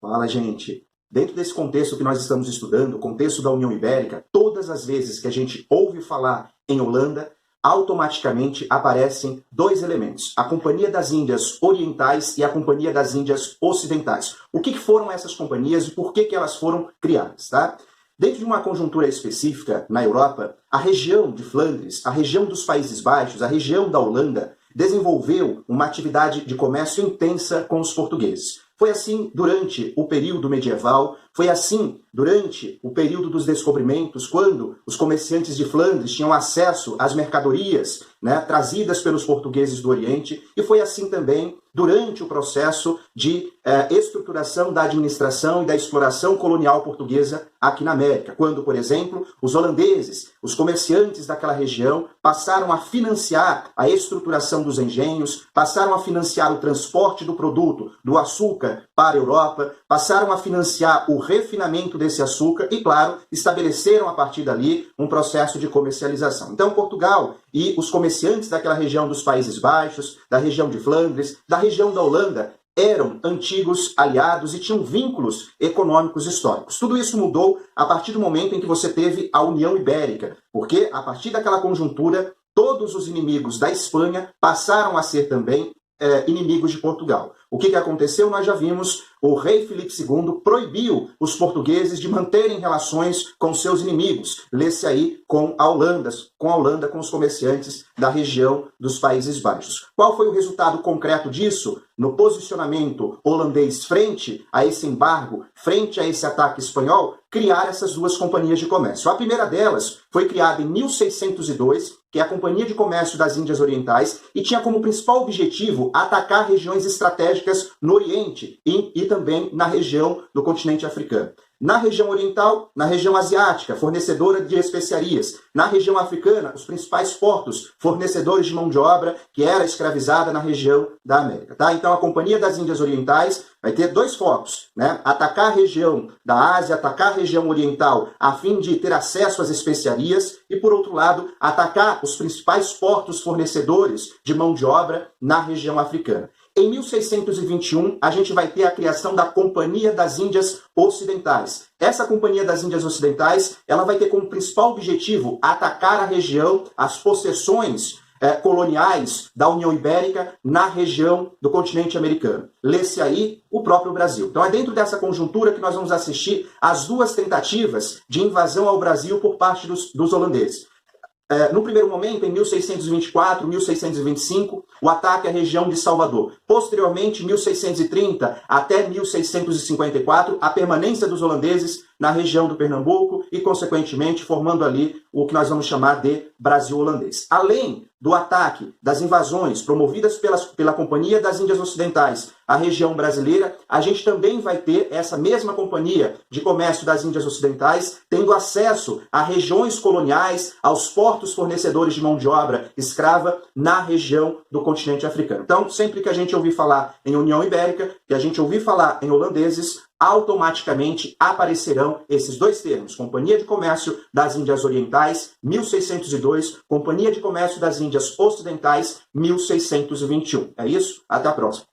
Fala, gente. Dentro desse contexto que nós estamos estudando, o contexto da União Ibérica, todas as vezes que a gente ouve falar em Holanda, automaticamente aparecem dois elementos: a Companhia das Índias Orientais e a Companhia das Índias Ocidentais. O que foram essas companhias e por que elas foram criadas, tá? Dentro de uma conjuntura específica na Europa, a região de Flandres, a região dos Países Baixos, a região da Holanda, desenvolveu uma atividade de comércio intensa com os portugueses. Foi assim durante o período medieval, foi assim durante o período dos descobrimentos, quando os comerciantes de Flandres tinham acesso às mercadorias, trazidas pelos portugueses do Oriente, e foi assim também durante o processo de estruturação da administração e da exploração colonial portuguesa aqui na América, quando, por exemplo, os holandeses, os comerciantes daquela região, passaram a financiar a estruturação dos engenhos, passaram a financiar o transporte do produto, do açúcar, para a Europa, passaram a financiar o refinamento desse açúcar e, claro, estabeleceram a partir dali um processo de comercialização. Então, Portugal e os comerciantes daquela região dos Países Baixos, da região de Flandres, da região da Holanda, eram antigos aliados e tinham vínculos econômicos históricos. Tudo isso mudou a partir do momento em que você teve a União Ibérica, porque a partir daquela conjuntura, todos os inimigos da Espanha passaram a ser também inimigos de Portugal. O que aconteceu? Nós já vimos, o rei Filipe II proibiu os portugueses de manterem relações com seus inimigos. Lê-se aí com a Holanda, com os comerciantes da região dos Países Baixos. Qual foi o resultado concreto disso? No posicionamento holandês frente a esse embargo, frente a esse ataque espanhol, criar essas duas companhias de comércio. A primeira delas foi criada em 1602, que é a Companhia de Comércio das Índias Orientais, e tinha como principal objetivo atacar regiões estratégicas no Oriente e também na região do continente africano. Na região oriental, na região asiática, fornecedora de especiarias. Na região africana, os principais portos, fornecedores de mão de obra que era escravizada na região da América. Tá? Então, a Companhia das Índias Orientais vai ter dois focos, atacar a região da Ásia, atacar a região oriental, a fim de ter acesso às especiarias, e, por outro lado, atacar os principais portos fornecedores de mão de obra na região africana. Em 1621, a gente vai ter a criação da Companhia das Índias Ocidentais. Essa Companhia das Índias Ocidentais, ela vai ter como principal objetivo atacar a região, as possessões coloniais da União Ibérica na região do continente americano. Lê-se aí o próprio Brasil. Então é dentro dessa conjuntura que nós vamos assistir às duas tentativas de invasão ao Brasil por parte dos holandeses. No primeiro momento, em 1624, 1625, o ataque à região de Salvador. Posteriormente, 1630 até 1654, a permanência dos holandeses na região do Pernambuco e, consequentemente, formando ali o que nós vamos chamar de Brasil holandês. Além do ataque, das invasões promovidas pela Companhia das Índias Ocidentais à região brasileira, a gente também vai ter essa mesma Companhia de Comércio das Índias Ocidentais tendo acesso a regiões coloniais, aos portos fornecedores de mão de obra escrava na região do continente africano. Então, sempre que a gente ouvir falar em União Ibérica, que a gente ouvir falar em holandeses, automaticamente aparecerão esses dois termos: Companhia de Comércio das Índias Orientais, 1602, Companhia de Comércio das Índias Ocidentais, 1621. É isso? Até a próxima.